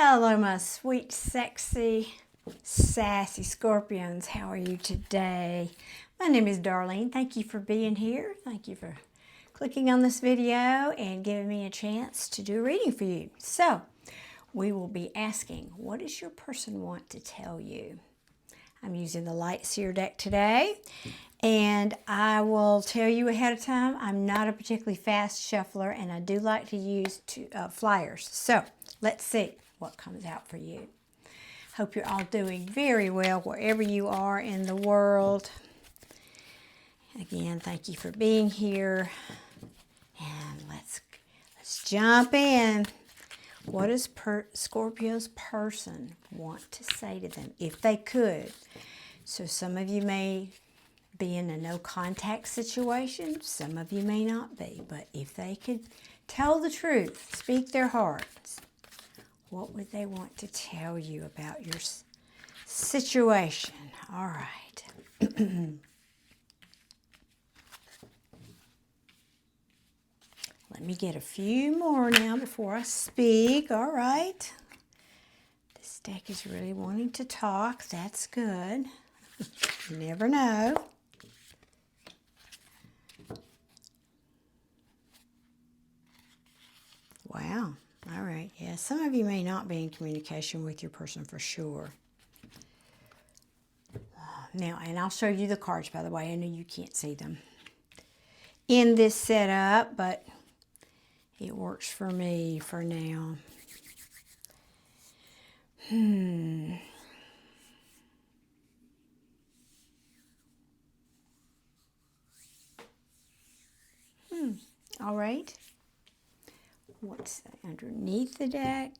Hello, my sweet, sexy, sassy Scorpions. How are you today? My name is Darlene. Thank you for being here. Thank you for clicking on this video and giving me a chance to do a reading for you. So, we will be asking, what does your person want to tell you? I'm using the Light Seer deck today, and I will tell you ahead of time, I'm not a particularly fast shuffler, and I do like to use flyers. So, let's see what comes out for you. Hope you're all doing very well wherever you are in the world. Again, thank you for being here. And let's jump in. What does Scorpio's person want to say to them, if they could? So some of you may be in a no contact situation. Some of you may not be. But if they could tell the truth, speak their hearts, what would they want to tell you about your situation? All right. Let me get a few more now before I speak. All right. This deck is really wanting to talk. That's good. You never know. Wow. All right. Yeah, some of you may not be in communication with your person for sure. Now, and I'll show you the cards, by the way. I know you can't see them in this setup, but it works for me for now. All right. What's underneath the deck?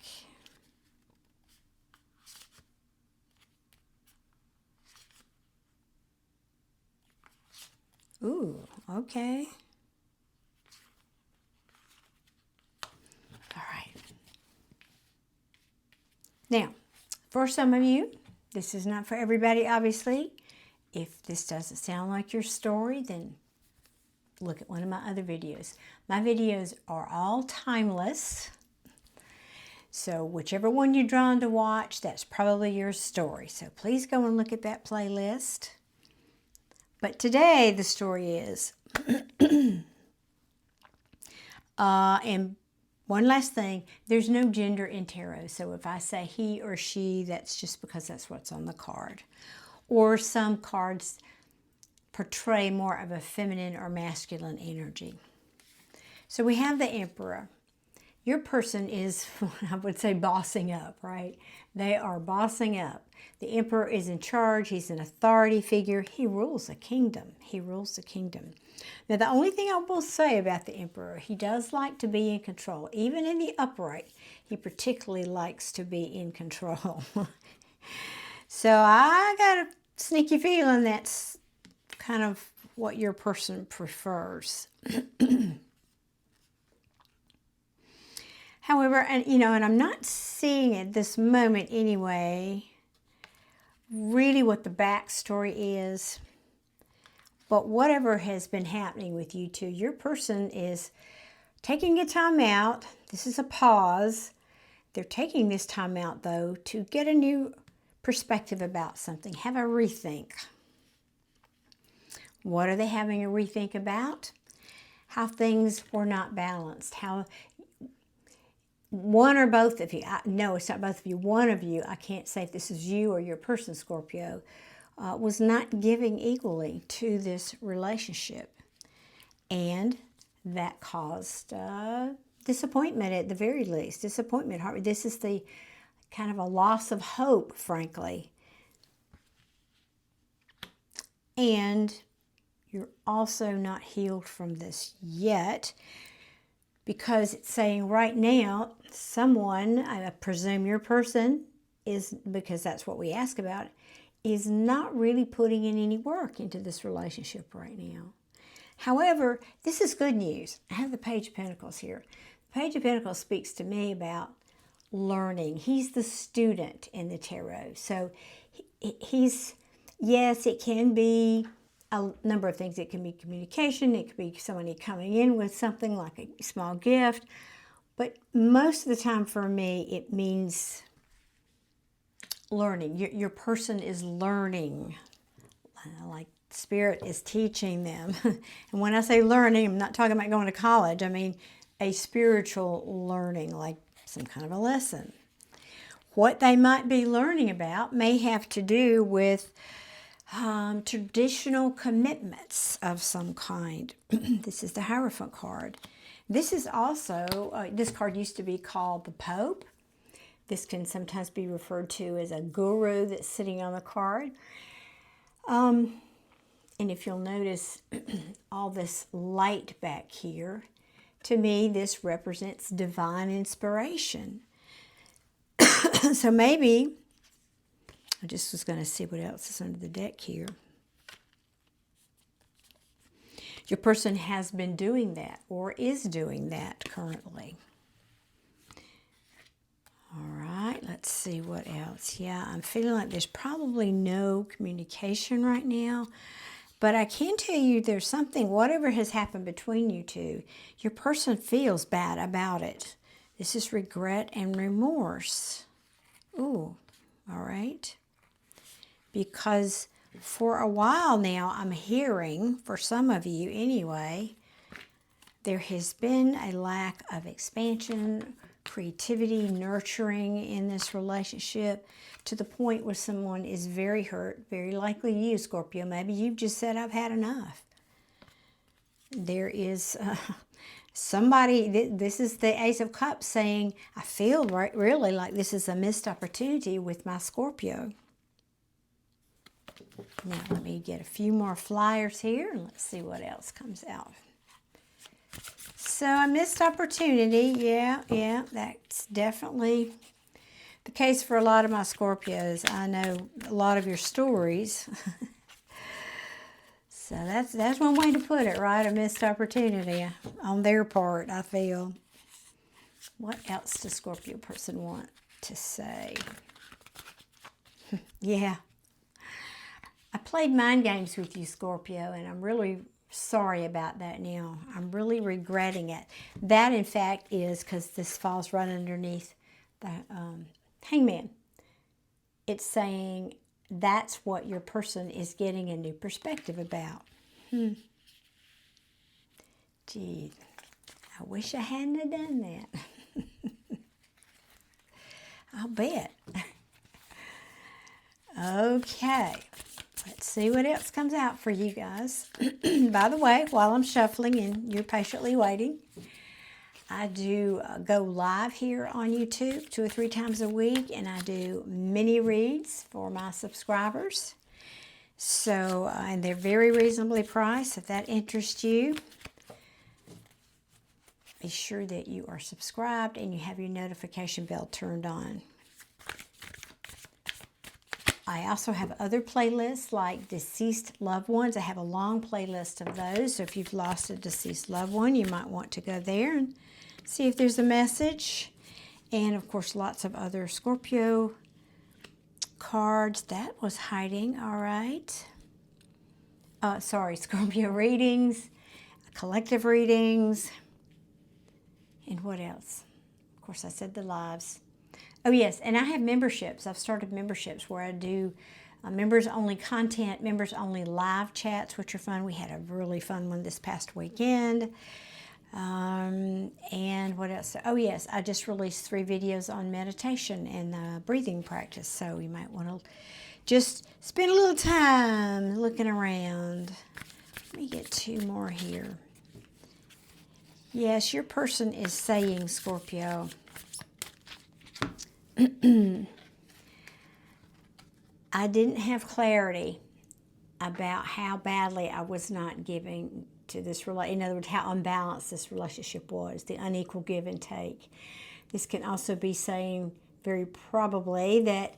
Ooh, okay. All right. Now, for some of you, this is not for everybody, obviously. If this doesn't sound like your story, then look at one of my other videos. My videos are all timeless. So whichever one you're drawn to watch, that's probably your story. So please go and look at that playlist. But today the story is, and one last thing, there's no gender in tarot. So if I say he or she, that's just because that's what's on the card. Or some cards portray more of a feminine or masculine energy. So we have the Emperor. Your person is, I would say, bossing up, right? They are bossing up. The Emperor is in charge. He's an authority figure. He rules a kingdom. He rules the kingdom. Now, the only thing I will say about the Emperor, he does like to be in control. Even in the upright, he particularly likes to be in control. So I got a sneaky feeling that's kind of what your person prefers. However, and I'm not seeing at this moment anyway, really what the backstory is. But whatever has been happening with you two, your person is taking a time out. This is a pause. They're taking this time out, though, to get a new perspective about something, have a rethink. What are they having a rethink about? How things were not balanced. How one or both of you, no, it's not both of you, one of you, I can't say if this is you or your person, Scorpio, was not giving equally to this relationship. And that caused disappointment at the very least. Disappointment. This is the kind of a loss of hope, frankly. And you're also not healed from this yet, because it's saying right now, someone, I presume your person is, because that's what we ask about, is not really putting in any work into this relationship right now. However, this is good news. I have the Page of Pentacles here. The Page of Pentacles speaks to me about learning. He's the student in the tarot. So he's, yes, it can be a number of things. It can be communication. It could be somebody coming in with something like a small gift. But most of the time for me, it means learning. Your person is learning, like Spirit is teaching them. And when I say learning, I'm not talking about going to college. I mean a spiritual learning, like some kind of a lesson. What they might be learning about may have to do with traditional commitments of some kind. This is the Hierophant card. This is also, this card used to be called the Pope. This can sometimes be referred to as a guru that's sitting on the card. And if you'll notice all this light back here, to me this represents divine inspiration. So maybe, I just was going to see what else is under the deck here. Your person has been doing that or is doing that currently. All right, let's see what else. Yeah, I'm feeling like there's probably no communication right now. But I can tell you there's something, whatever has happened between you two, your person feels bad about it. This is regret and remorse. Ooh, all right. Because for a while now, I'm hearing, for some of you anyway, there has been a lack of expansion, creativity, nurturing in this relationship, to the point where someone is very hurt, very likely you, Scorpio. Maybe you've just said, I've had enough. There is somebody, this is the Ace of Cups saying, I feel really like this is a missed opportunity with my Scorpio. Now let me get a few more flyers here and let's see what else comes out. So a missed opportunity, yeah, that's definitely the case for a lot of my Scorpios. I know a lot of your stories. So that's one way to put it, right? A missed opportunity on their part, I feel. What else does Scorpio person want to say? Yeah. I played mind games with you, Scorpio, and I'm really sorry about that now. I'm really regretting it. That, in fact, is because this falls right underneath the Hangman. It's saying that's what your person is getting a new perspective about. Gee, I wish I hadn't have done that. I'll bet. Okay. Let's see what else comes out for you guys. By the way, while I'm shuffling and you're patiently waiting, I do go live here on YouTube 2 or 3 times a week, and I do mini reads for my subscribers. So, and they're very reasonably priced. If that interests you, be sure that you are subscribed and you have your notification bell turned on. I also have other playlists like deceased loved ones. I have a long playlist of those. So if you've lost a deceased loved one, you might want to go there and see if there's a message. And of course, lots of other Scorpio cards. That was hiding, all right. Scorpio readings, collective readings, and what else? Of course, I said the lives. Oh, yes, and I have memberships. I've started memberships where I do members-only content, members-only live chats, which are fun. We had a really fun one this past weekend. And what else? Oh, yes, I just released 3 videos on meditation and breathing practice, so you might want to just spend a little time looking around. Let me get 2 more here. Yes, your person is saying, Scorpio, I didn't have clarity about how badly I was not giving to this relationship. In other words, how unbalanced this relationship was, the unequal give and take. This can also be saying very probably that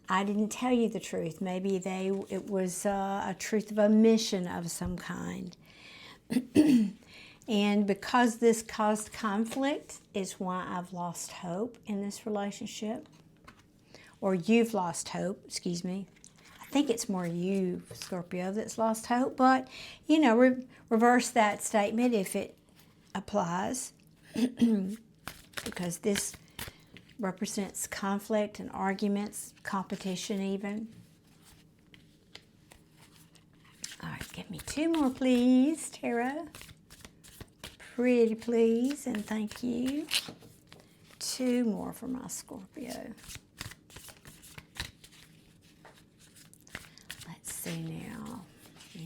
I didn't tell you the truth. Maybe it was a truth of omission of some kind. And because this caused conflict is why I've lost hope in this relationship. Or you've lost hope, excuse me. I think it's more you, Scorpio, that's lost hope. But, you know, reverse that statement if it applies. Because represents conflict and arguments, competition even. All right, give me 2 more, please, Tarot. Pretty please, and thank you. 2 more for my Scorpio. Let's see now.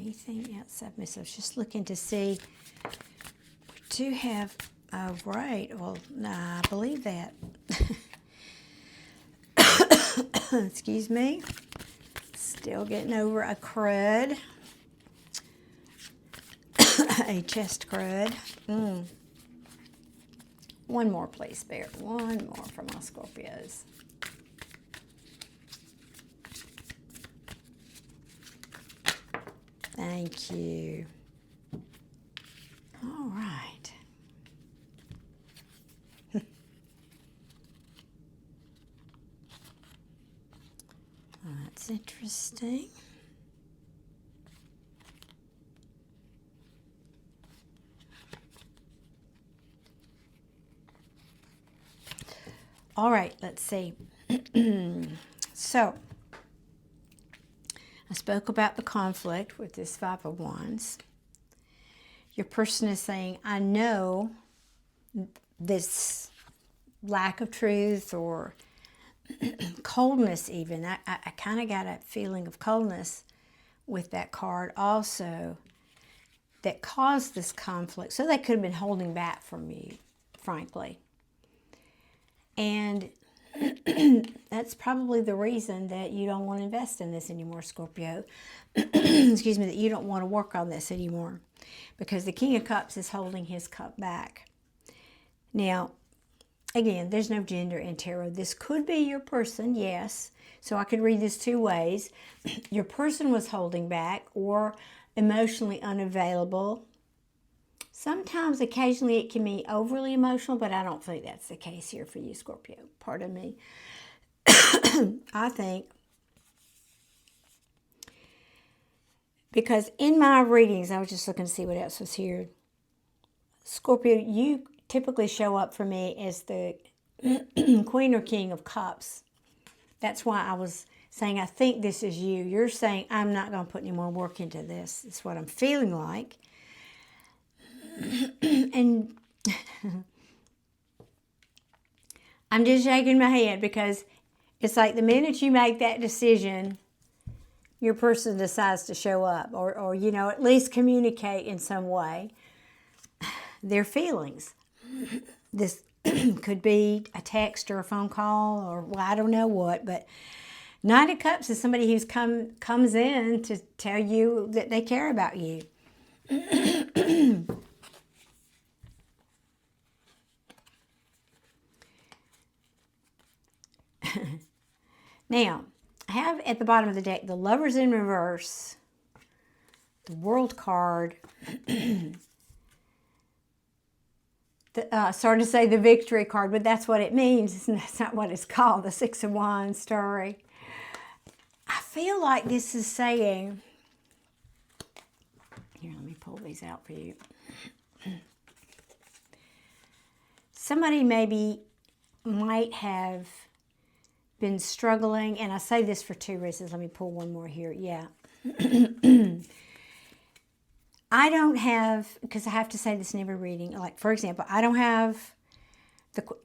Anything else I've missed? I was just looking to see. We do have, oh, right. Well, nah, I believe that. Excuse me. Still getting over a crud. A chest crud. One more, please, Spirit. 1 more for my Scorpios. Thank you. All right. That's interesting. All right, let's see. So, I spoke about the conflict with this 5 of Wands. Your person is saying, I know this lack of truth or coldness even. I kind of got a feeling of coldness with that card also that caused this conflict. So they could have been holding back from you, frankly. And that's probably the reason that you don't want to invest in this anymore, Scorpio. Excuse me, that you don't want to work on this anymore. Because the King of Cups is holding his cup back. Now, again, there's no gender in tarot. This could be your person, yes. So I could read this 2 ways. Your person was holding back or emotionally unavailable. Sometimes, occasionally, it can be overly emotional, but I don't think that's the case here for you, Scorpio. Pardon me. I think, because in my readings, I was just looking to see what else was here. Scorpio, you typically show up for me as the Queen or King of Cups. That's why I was saying, I think this is you. You're saying, I'm not going to put any more work into this. It's what I'm feeling like. And I'm just shaking my head because it's like the minute you make that decision, your person decides to show up or you know, at least communicate in some way their feelings. This could be a text or a phone call or, well, I don't know what, but Knight of Cups is somebody who's comes in to tell you that they care about you. Now, I have at the bottom of the deck the Lovers in reverse, the World card, sorry to say the Victory card, but that's what it means. That's not what it's called, the 6 of Wands story. I feel like this is saying, here, let me pull these out for you. Somebody maybe might have been struggling, and I say this for 2 reasons. Let me pull one more here. Yeah. I don't have, because I have to say this in every reading, like, for example, I don't have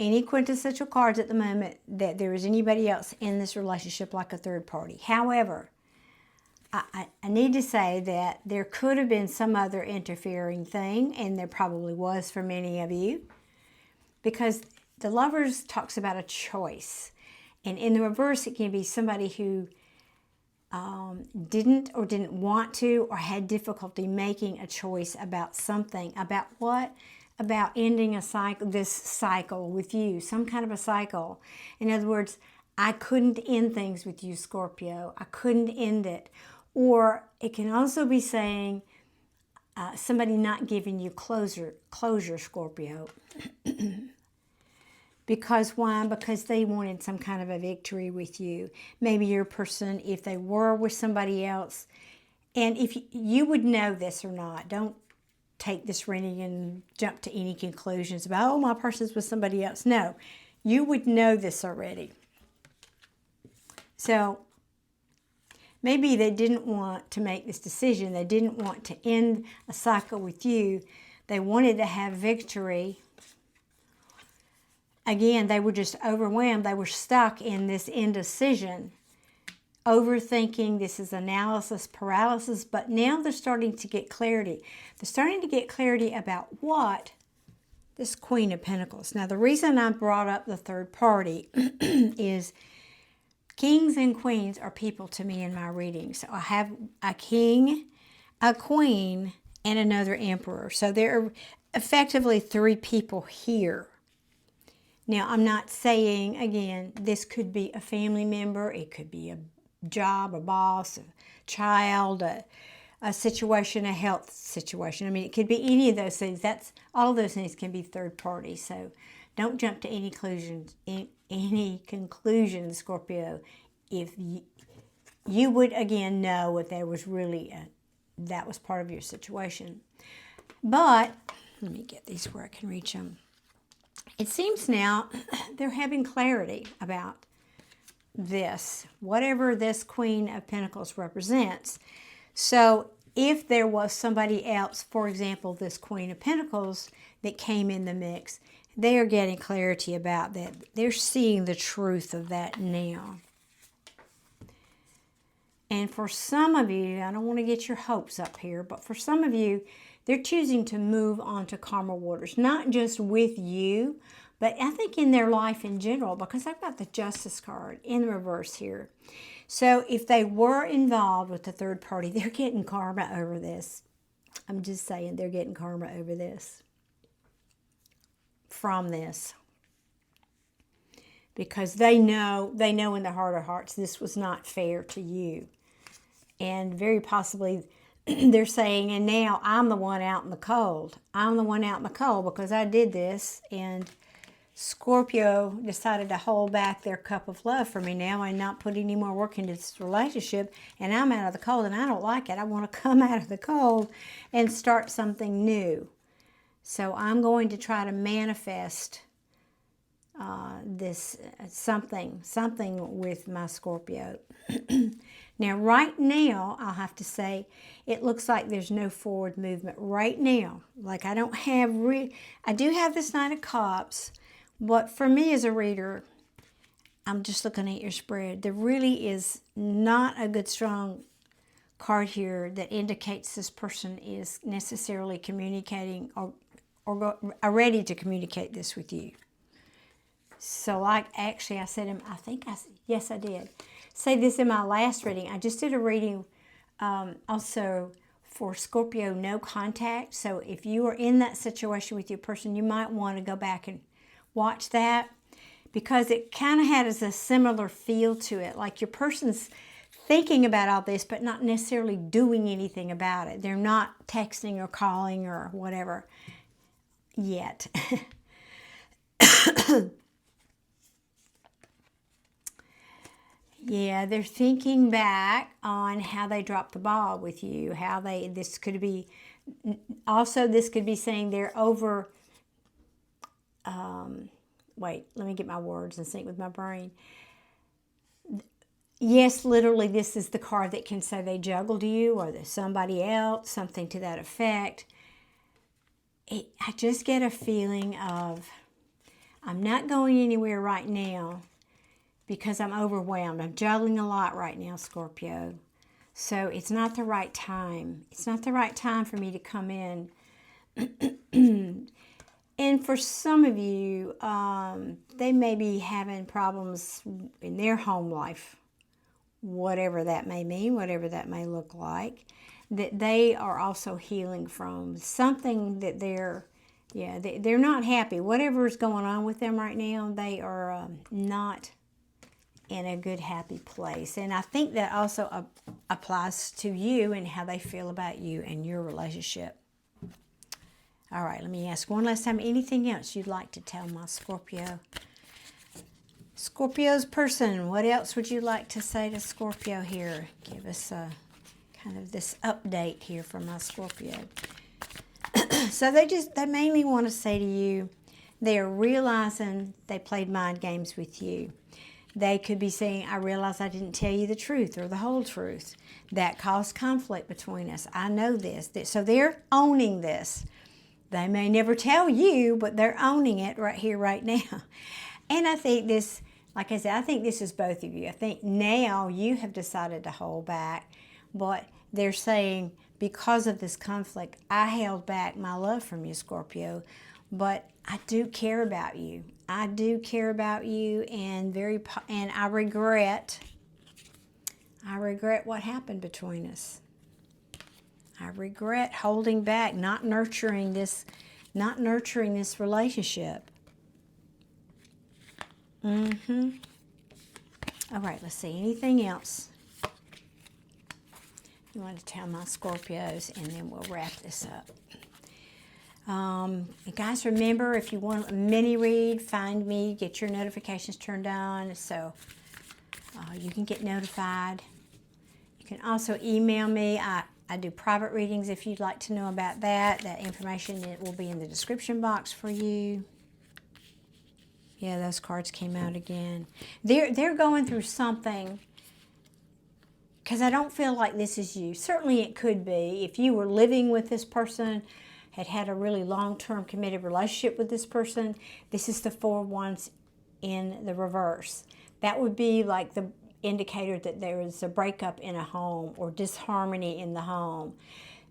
any quintessential cards at the moment that there is anybody else in this relationship like a third party. However, I need to say that there could have been some other interfering thing, and there probably was for many of you, because the Lovers talks about a choice. And in the reverse, it can be somebody who didn't want to or had difficulty making a choice about something. About what? About ending a cycle, this cycle with you, some kind of a cycle. In other words, I couldn't end things with you, Scorpio. I couldn't end it. Or it can also be saying somebody not giving you closure, Scorpio. Because why? Because they wanted some kind of a victory with you. Maybe your person, if they were with somebody else, and if you would know this or not, don't take this reading and jump to any conclusions about, oh, my person's with somebody else. No, You would know this already. So maybe they didn't want to make this decision. They didn't want to end a cycle with you. They wanted to have victory. Again, they were just overwhelmed. They were stuck in this indecision, overthinking. This is analysis paralysis, but now they're starting to get clarity. They're starting to get clarity about what? This Queen of Pentacles. Now, the reason I brought up the third party is kings and queens are people to me in my reading. So I have a king, a queen, and another emperor. So there are effectively three people here. Now, I'm not saying, again, this could be a family member. It could be a job, a boss, a child, a situation, a health situation. I mean, it could be any of those things. All of those things can be third party. So don't jump to any conclusions, Scorpio. If you would, again, know if there was really that was part of your situation. But let me get these where I can reach them. It seems now they're having clarity about this, whatever this Queen of Pentacles represents. So if there was somebody else, for example, this Queen of Pentacles that came in the mix, they are getting clarity about that. They're seeing the truth of that now. And for some of you, I don't want to get your hopes up here, but for some of you, they're choosing to move on to calmer waters, not just with you, but I think in their life in general, because I've got the Justice card in reverse here. So if they were involved with the third party, they're getting karma over this. I'm just saying they're getting karma over this. From this. Because they know in their heart of hearts this was not fair to you. And very possibly they're saying, and now I'm the one out in the cold. I'm the one out in the cold because I did this, and Scorpio decided to hold back their cup of love for me now and not put any more work into this relationship, and I'm out of the cold and I don't like it. I want to come out of the cold and start something new. So I'm going to try to manifest this something with my Scorpio. Now, right now, I'll have to say, it looks like there's no forward movement right now. Like I don't have, I do have this Knight of Cups, but for me as a reader, I'm just looking at your spread. There really is not a good, strong card here that indicates this person is necessarily communicating or are ready to communicate this with you. So like actually I said, yes I did say this in my last reading. I just did a reading also for Scorpio, no contact. So if you are in that situation with your person, you might want to go back and watch that, because it kind of has a similar feel to it. Like your person's thinking about all this, but not necessarily doing anything about it. They're not texting or calling or whatever yet. Yeah, they're thinking back on how they dropped the ball with you, this could be saying they're over, wait, let me get my words in sync with my brain. Yes, literally, this is the card that can say they juggled you or there's somebody else, something to that effect. I just get a feeling of, I'm not going anywhere right now, because I'm overwhelmed. I'm juggling a lot right now, Scorpio. So it's not the right time. It's not the right time for me to come in. And for some of you, they may be having problems in their home life, whatever that may mean, whatever that may look like, that they are also healing from. Something that they're not happy. Whatever is going on with them right now, they are not in a good, happy place. And I think that also applies to you and how they feel about you and your relationship. All right, let me ask one last time, anything else you'd like to tell my Scorpio? Scorpio's person, what else would you like to say to Scorpio here? Give us kind of this update here from my Scorpio. So they mainly want to say to you, They are realizing they played mind games with you. They could be saying, I realize I didn't tell you the truth or the whole truth. That caused conflict between us. I know this. So they're owning this. They may never tell you, but they're owning it right here, right now. And I think this, like I said, I think this is both of you. I think now you have decided to hold back, but they're saying because of this conflict, I held back my love from you, Scorpio, but I do care about you. I do care about you, and I regret what happened between us. I regret holding back, not nurturing this relationship. All right, let's see. Anything else you want to tell my Scorpios, and then we'll wrap this up. And guys, remember, if you want a mini read, find me, get your notifications turned on so you can get notified. You can also email me. I do private readings if you'd like to know about that. That information, it will be in the description box for you. Yeah, those cards came out again. They're going through something, because I don't feel like this is you. Certainly it could be. If you were living with this person, had a really long-term committed relationship with this person, this is the 4 of Wands in the reverse. That would be like the indicator that there is a breakup in a home or disharmony in the home.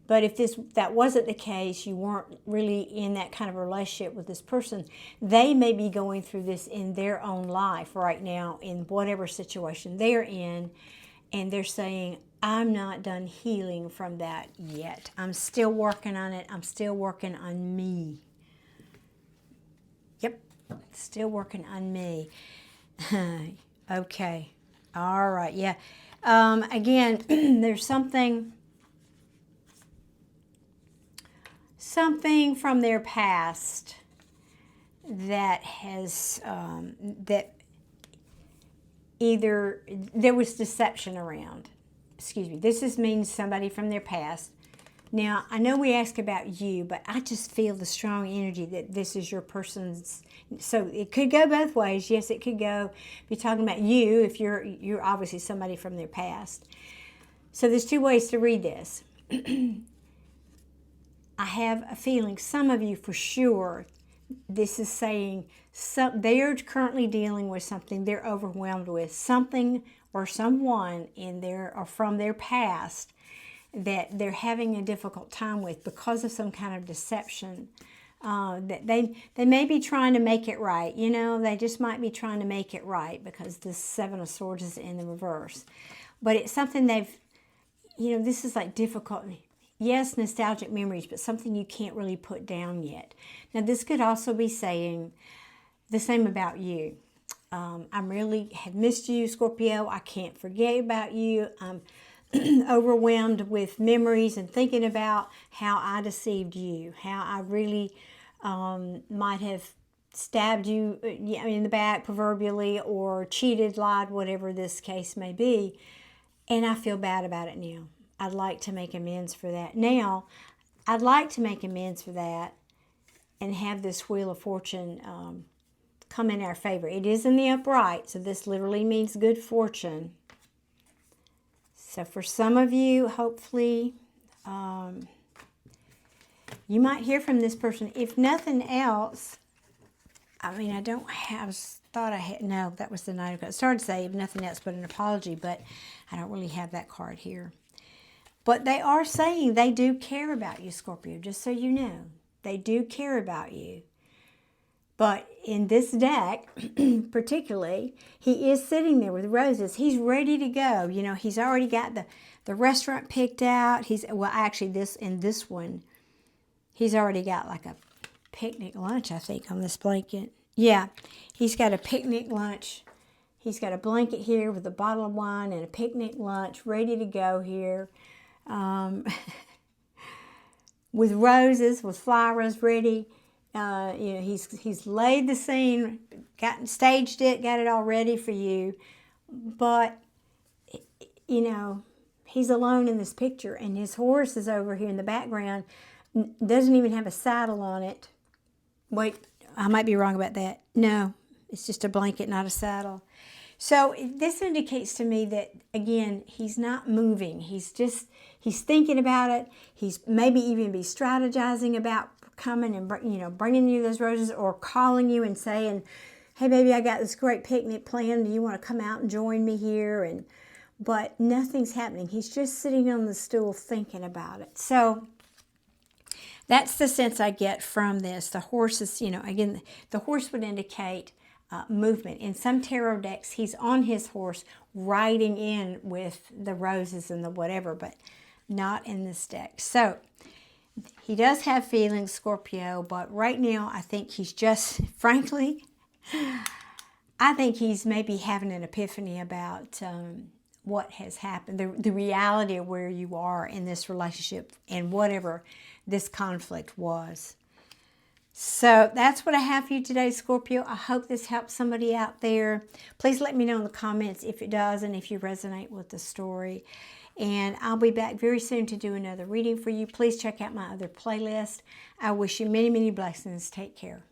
But if that wasn't the case, you weren't really in that kind of relationship with this person, they may be going through this in their own life right now, in whatever situation they're in, and they're saying, I'm not done healing from that yet. I'm still working on it. I'm still working on me. Yep, still working on me. Okay. All right, yeah. Again, there's something from their past that has, that either there was deception around. Excuse me, this means somebody from their past. Now, I know we ask about you, but I just feel the strong energy that this is your person's. So it could go both ways. Yes, it could go, be talking about you if you're obviously somebody from their past. So there's 2 ways to read this. I have a feeling some of you for sure, this is saying they are currently dealing with something they're overwhelmed with, something or someone in their or from their past that they're having a difficult time with because of some kind of deception. That they may be trying to make it right. You know, they just might be trying to make it right because the 7 of Swords is in the reverse. But it's something this is like difficult. Yes, nostalgic memories, but something you can't really put down yet. Now, this could also be saying the same about you. I really have missed you, Scorpio. I can't forget about you. I'm overwhelmed with memories and thinking about how I deceived you, how I really might have stabbed you in the back proverbially, or cheated, lied, whatever this case may be. And I feel bad about it now. I'd like to make amends for that. Now, I'd like to make amends for that and have this Wheel of Fortune come in our favor. It is in the upright, so this literally means good fortune. So for some of you, hopefully, you might hear from this person. If nothing else, I mean, I thought I had, no, that was the Knight of Cups. I started to say, if nothing else but an apology, but I don't really have that card here. But they are saying they do care about you, Scorpio, just so you know. They do care about you. But in this deck, particularly, he is sitting there with roses. He's ready to go. You know, he's already got the restaurant picked out. In this one, he's already got like a picnic lunch, I think, on this blanket. Yeah, he's got a picnic lunch. He's got a blanket here with a bottle of wine and a picnic lunch ready to go here. With roses, with flowers ready. He's laid the scene, staged it, got it all ready for you. But, he's alone in this picture, and his horse is over here in the background, doesn't even have a saddle on it. Wait, I might be wrong about that. No, it's just a blanket, not a saddle. So this indicates to me that, again, he's not moving. He's thinking about it. He's maybe even be strategizing about coming and, bringing you those roses, or calling you and saying, hey, baby, I got this great picnic planned. Do you want to come out and join me here? But nothing's happening. He's just sitting on the stool thinking about it. So that's the sense I get from this. The horse is, again, the horse would indicate movement. In some tarot decks, he's on his horse riding in with the roses and the whatever, but not in this deck. So he does have feelings, Scorpio, but right now I think he's just, frankly, I think he's maybe having an epiphany about what has happened, the reality of where you are in this relationship and whatever this conflict was. So that's what I have for you today, Scorpio. I hope this helps somebody out there. Please let me know in the comments if it does and if you resonate with the story. And I'll be back very soon to do another reading for you. Please check out my other playlist. I wish you many, many blessings. Take care.